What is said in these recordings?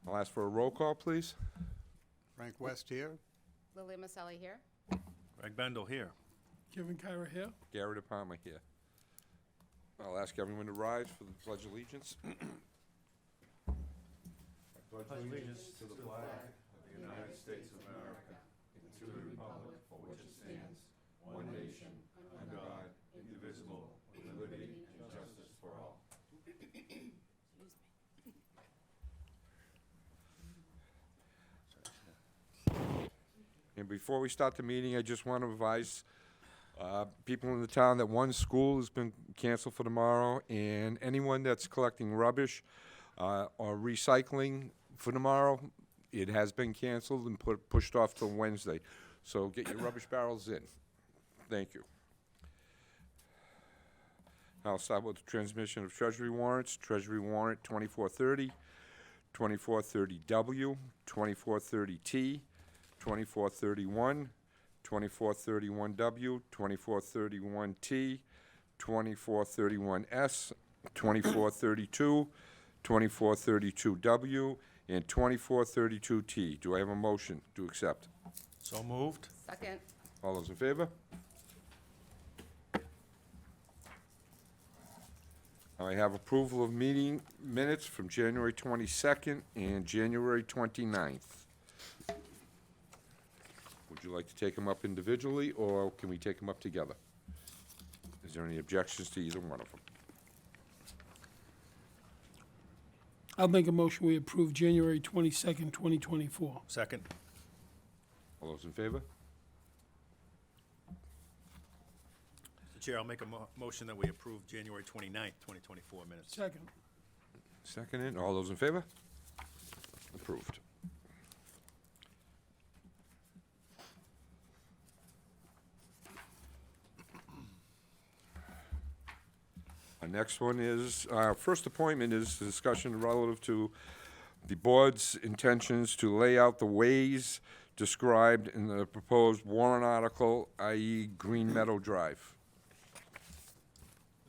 I'll ask for a roll call, please. Frank West here. Lily Maselli here. Greg Bendel here. Kevin Kyra here. Gary DePalma here. I'll ask everyone to rise for the Pledge of Allegiance. I pledge allegiance to the flag of the United States of America and to the republic for which it stands, one nation, under God, indivisible, with liberty and justice for all. And before we start the meeting, I just want to advise people in the town that one school has been canceled for tomorrow, and anyone that's collecting rubbish or recycling for tomorrow, it has been canceled and pushed off till Wednesday. So get your rubbish barrels in. Thank you. I'll start with the transmission of treasury warrants. Treasury warrant 2430, 2430W, 2430T, 2431, 2431W, 2431T, 2431S, 2432, 2432W, and 2432T. Do I have a motion to accept? So moved. Second. All those in favor? I have approval of meeting minutes from January 22nd and January 29th. Would you like to take them up individually, or can we take them up together? Is there any objections to either one of them? I'll make a motion, we approve January 22nd, 2024. Second. All those in favor? Mr. Chair, I'll make a motion that we approve January 29th, 2024 minutes. Second. Seconded. All those in favor? Approved. Our next one is, our first appointment is the discussion relative to the board's intentions to lay out the ways described in the proposed warrant article, i.e. Green Meadow Drive.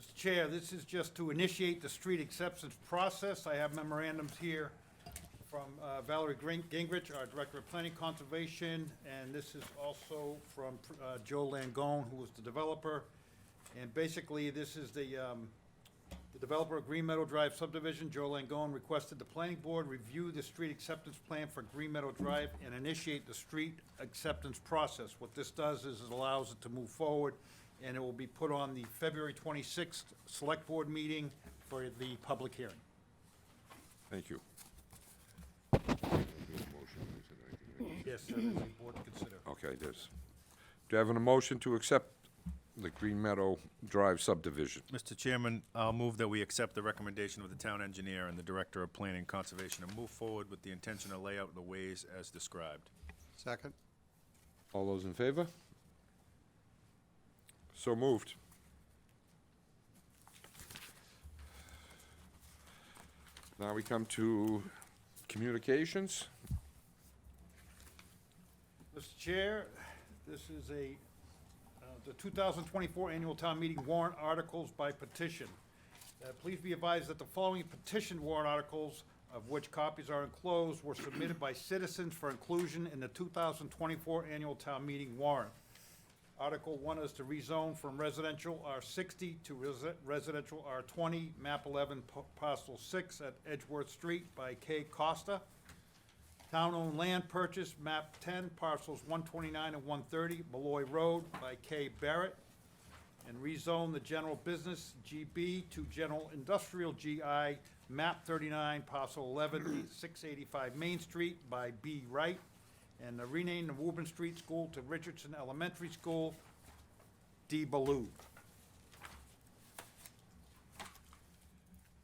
Mr. Chair, this is just to initiate the street acceptance process. I have memorandums here from Valerie Gingrich, our Director of Planning Conservation, and this is also from Joe Langone, who was the developer. And basically, this is the developer of Green Meadow Drive subdivision. Joe Langone requested the planning board review the street acceptance plan for Green Meadow Drive and initiate the street acceptance process. What this does is it allows it to move forward, and it will be put on the February 26th Select Board meeting for the public hearing. Thank you. Yes, sir, the board to consider. Okay, there's, do I have a motion to accept the Green Meadow Drive subdivision? Mr. Chairman, I'll move that we accept the recommendation of the town engineer and the Director of Planning and Conservation and move forward with the intention to lay out the ways as described. Second. All those in favor? So moved. Now we come to communications. Mr. Chair, this is the 2024 Annual Town Meeting warrant articles by petition. Please be advised that the following petition warrant articles, of which copies are enclosed, were submitted by citizens for inclusion in the 2024 Annual Town Meeting warrant. Article 1 is to rezone from residential R60 to residential R20, map 11, parcel 6 at Edgeworth Street by K. Costa. Town-owned land purchase, map 10, parcels 129 and 130, Malloy Road by K. Barrett. And rezone the general business GB to general industrial GI, map 39, parcel 11, 685 Main Street by B. Wright. And rename the Woburn Street School to Richardson Elementary School, D. Ballou.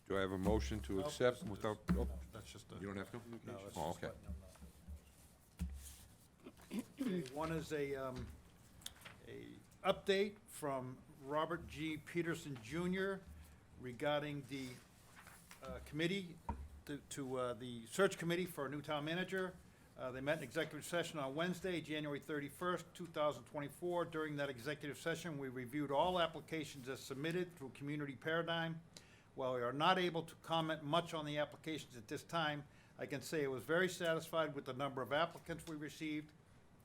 Do I have a motion to accept without, oh, That's just you don't have to? No, that's Oh, just okay. One is a update from Robert G. Peterson Jr. regarding the committee, the search committee for a new town manager. They met in executive session on Wednesday, January 31st, 2024. During that executive session, we reviewed all applications as submitted through Community Paradigm. While we are not able to comment much on the applications at this time, I can say I was very satisfied with the number of applicants we received,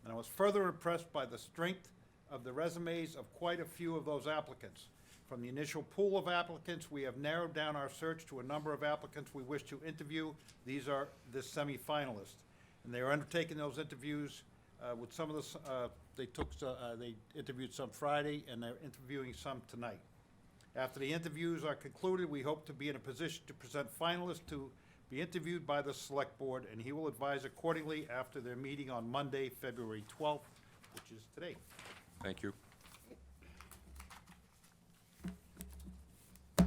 and I was further impressed by the strength of the resumes of quite a few of those applicants. From the initial pool of applicants, we have narrowed down our search to a number of applicants we wish to interview. These are the semifinalists. And they are undertaking those interviews with some of the, they interviewed some Friday, and they're interviewing some tonight. After the interviews are concluded, we hope to be in a position to present finalists to be interviewed by the Select Board, and he will advise accordingly after their meeting on Monday, February 12th, which is today. Thank you. Mr.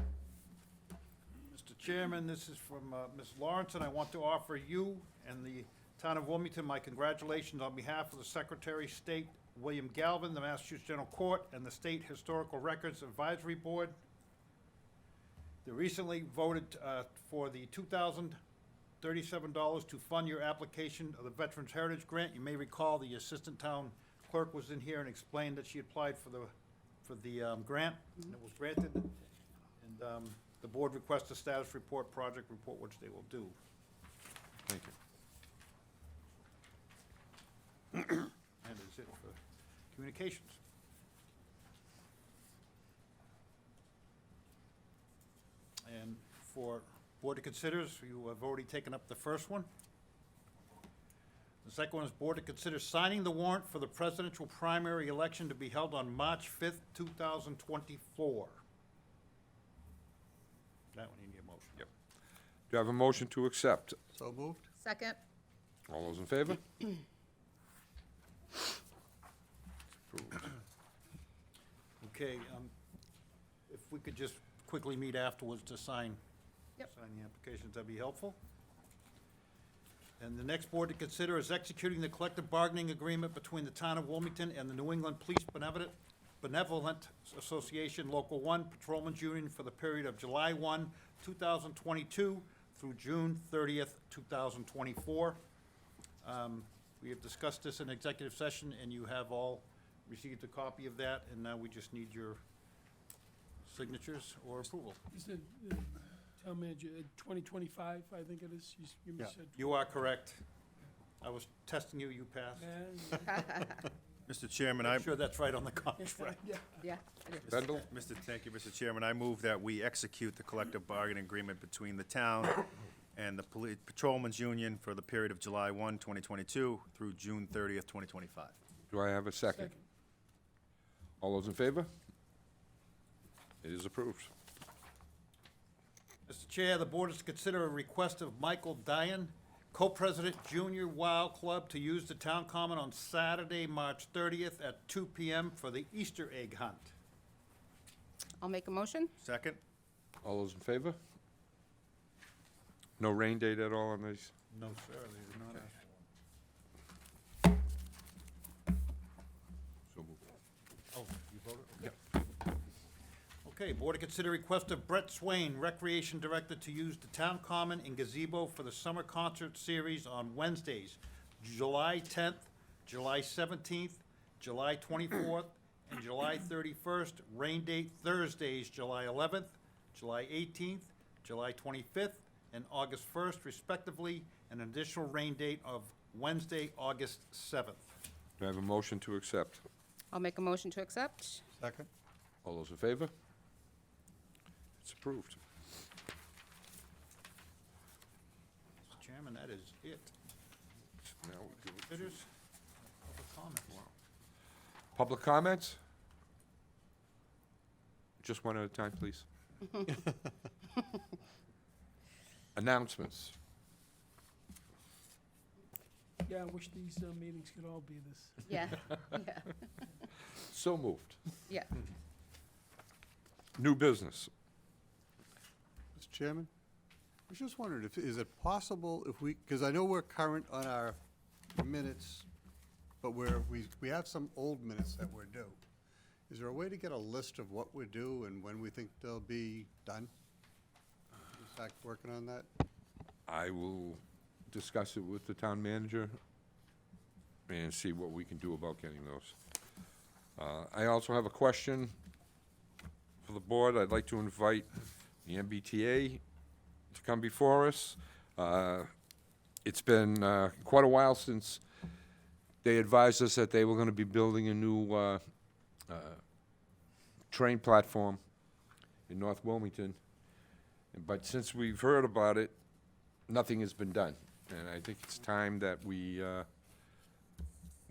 Chairman, this is from Ms. Lawrence, and I want to offer you and the town of Wilmington my congratulations on behalf of the Secretary of State, William Galvin, the Massachusetts General Court, and the State Historical Records Advisory Board. They recently voted for the $2,037 to fund your application of the Veterans Heritage Grant. You may recall the Assistant Town Clerk was in here and explained that she applied for the grant, and it was granted. And the board requests a status report, project report, which they will do. Thank you. And that's it for communications. And for board to considers, you have already taken up the first one. The second one is board to consider signing the warrant for the presidential primary election to be held on March 5th, 2024. That one you need a motion. Yep. Do you have a motion to accept? So moved? Second. All those in favor? Approved. Okay, if we could just quickly meet afterwards to sign, Yep. sign the applications, that'd be helpful. And the next board to consider is executing the collective bargaining agreement between the town of Wilmington and the New England Police Benevolent Association, Local 1 Patrolmen's Union for the period of July 1, 2022 through June 30th, 2024. We have discussed this in executive session, and you have all received a copy of that, and now we just need your signatures or approval. Is the town manager, 2025, I think it is, you said. You are correct. I was testing you, you passed. Mr. Chairman, I'm sure that's right on the contract. Yeah, it is. Bendel? Thank you, Mr. Chairman. I move that we execute the collective bargaining agreement between the town and the Patrolmen's Union for the period of July 1, 2022 through June 30th, 2025. Do I have a second? Second. All those in favor? It is approved. Mr. Chair, the board is to consider a request of Michael Dian, Co-President Junior Wild Club, to use the town common on Saturday, March 30th at 2 p.m. for the Easter egg hunt. I'll make a motion. Second? All those in favor? No rain date at all on these? No, sir, they did not ask So moved. for. Oh, you voted? Okay. Okay, board to consider request of Brett Swain, Recreation Director, to use the town common and gazebo for the summer concert series on Wednesdays, July 10th, July 17th, July 24th, and July 31st. Rain date Thursdays, July 11th, July 18th, July 25th, and August 1st respectively, and an additional rain date of Wednesday, August 7th. Do I have a motion to accept? I'll make a motion to accept. Second? All those in favor? It's approved. Mr. Chairman, that is it. Now we do it. Considers public comments. Public comments? Just one at a time, please. Announcements. Yeah, I wish these meetings could all be this. Yeah, yeah, So moved. yeah. New business. Mr. Chairman? I was just wondering, is it possible if we, because I know we're current on our minutes, but we have some old minutes that we're due. Is there a way to get a list of what we're due and when we think they'll be done? Is Zach working on that? I will discuss it with the town manager and see what we can do about getting those. I also have a question for the board. I'd like to invite the MBTA to come before us. It's been quite a while since they advised us that they were gonna be building a new train platform in North Wilmington. But since we've heard about it, nothing has been done. And I think it's time that we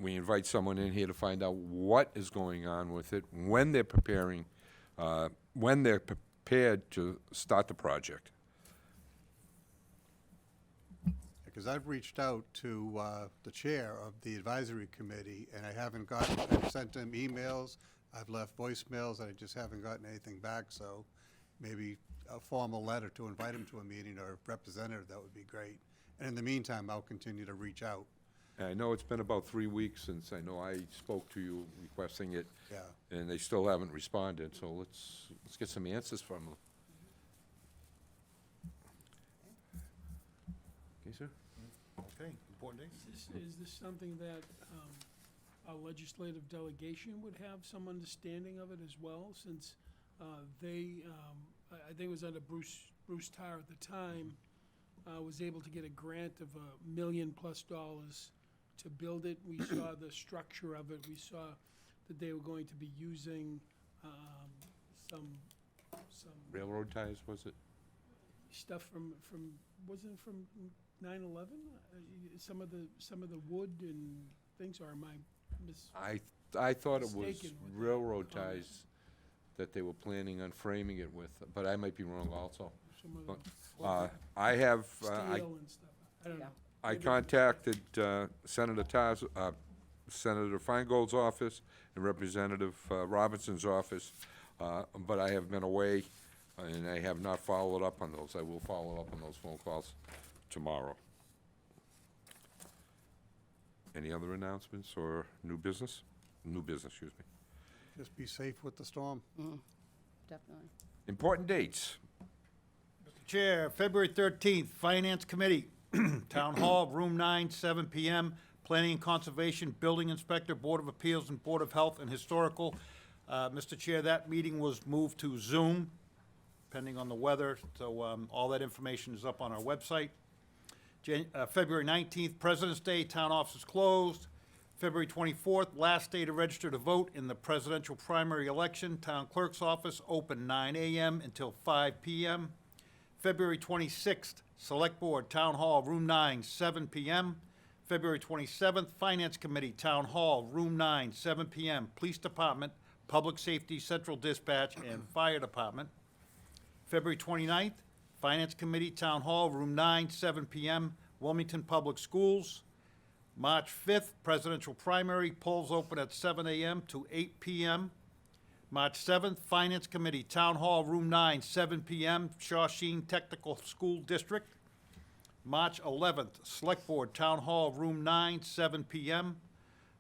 invite someone in here to find out what is going on with it, when they're preparing, when they're prepared to start the project. Because I've reached out to the chair of the advisory committee, and I've sent him emails, I've left voicemails, and I just haven't gotten anything back, so maybe a formal letter to invite him to a meeting or a representative, that would be great. And in the meantime, I'll continue to reach out. And I know it's been about 3 weeks since I know I spoke to you requesting it, Yeah. and they still haven't responded, so let's get some answers from them. Okay, sir? Okay, important date. Is this something that our legislative delegation would have some understanding of it as well, since I think it was under Bruce Tarr at the time, was able to get a grant of $1 million+ to build it. We saw the structure of it. We saw that they were going to be using some Railroad ties, was it? stuff from wasn't it from 9/11? Some of the wood and things, or am I I thought it was Mistaken with the railroad comment. ties that they were planning on framing it with, but I might be wrong also. some of But, the I have, steel and stuff? I don't know. I contacted Senator Senator Feingold's office and Representative Robinson's office, but I have been away, and I have not followed up on those. I will follow up on those phone calls tomorrow. Any other announcements or new business? New business, excuse me. Just be safe with the storm. Definitely. Important dates. Mr. Chair, February 13th, Finance Committee, Town Hall, Room 9, 7 PM. Planning and Conservation, Building Inspector, Board of Appeals, and Board of Health and Historical. Mr. Chair, that meeting was moved to Zoom, depending on the weather, so all that information is up on our website. February 19th, President's Day, Town office is closed. February 24th, last day to register to vote in the presidential primary election. Town Clerk's office open 9 a.m. until 5 p.m. February 26th, Select Board, Town Hall, Room 9, 7 p.m. February 27th, Finance Committee, Town Hall, Room 9, 7 p.m. Police Department, Public Safety, Central Dispatch, and Fire Department. February 29th, Finance Committee, Town Hall, Room 9, 7 p.m., Wilmington Public Schools. March 5th, Presidential Primary, polls open at 7 a.m. to 8 p.m. March 7th, Finance Committee, Town Hall, Room 9, 7 p.m., Shawshene Technical School District. March 11th, Select Board, Town Hall, Room 9, 7 p.m.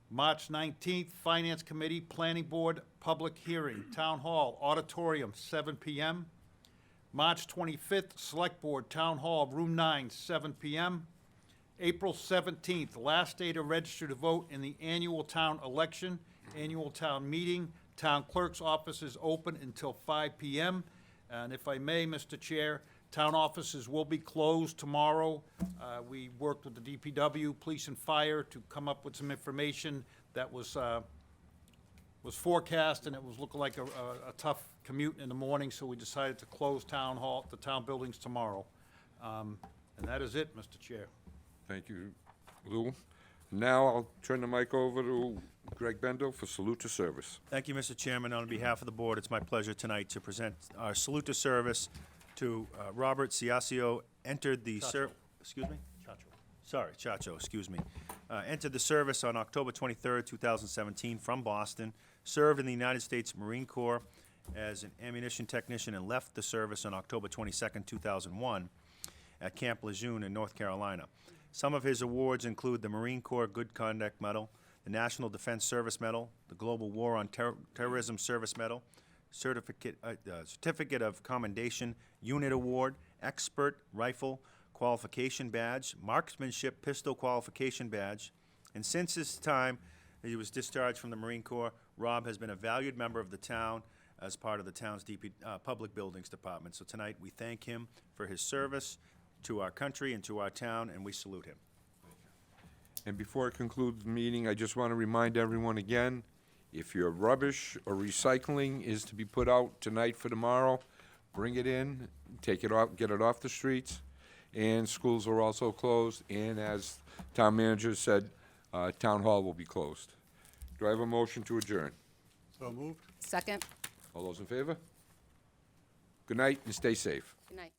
March 19th, Finance Committee, Planning Board, Public Hearing, Town Hall, Auditorium, 7 p.m. March 25th, Select Board, Town Hall, Room 9, 7 p.m. April 17th, last day to register to vote in the annual town election, annual town meeting. Town Clerk's office is open until 5 p.m. And if I may, Mr. Chair, town offices will be closed tomorrow. We worked with the DPW, police and fire to come up with some information that was forecast, and it was looking like a tough commute in the morning, so we decided to close town hall, the town buildings tomorrow. And that is it, Mr. Chair. Thank you, Lou. Now I'll turn the mic over to Greg Bendo for salute to service. Thank you, Mr. Chairman. On behalf of the board, it's my pleasure tonight to present our salute to service to Robert Ciascio, entered the excuse me? Sorry, Chacho, excuse me. Entered the service on October 23rd, 2017 from Boston, served in the United States Marine Corps as an ammunition technician, and left the service on October 22nd, 2001 at Camp Lejeune in North Carolina. Some of his awards include the Marine Corps Good Conduct Medal, the National Defense Service Medal, the Global War on Terrorism Service Medal, Certificate of Commendation, Unit Award, Expert Rifle Qualification Badge, Marksmanship Pistol Qualification Badge, and since his time he was discharged from the Marine Corps, Rob has been a valued member of the town, as part of the town's Public Buildings Department. So tonight, we thank him for his service to our country and to our town, and we salute him. And before I conclude the meeting, I just want to remind everyone again, if your rubbish or recycling is to be put out tonight for tomorrow, bring it in, take it off, get it off the streets. And schools are also closed, and as town manager said, town hall will be closed. Do I have a motion to adjourn? So moved? Second? All those in favor? Good night and stay safe. Good night.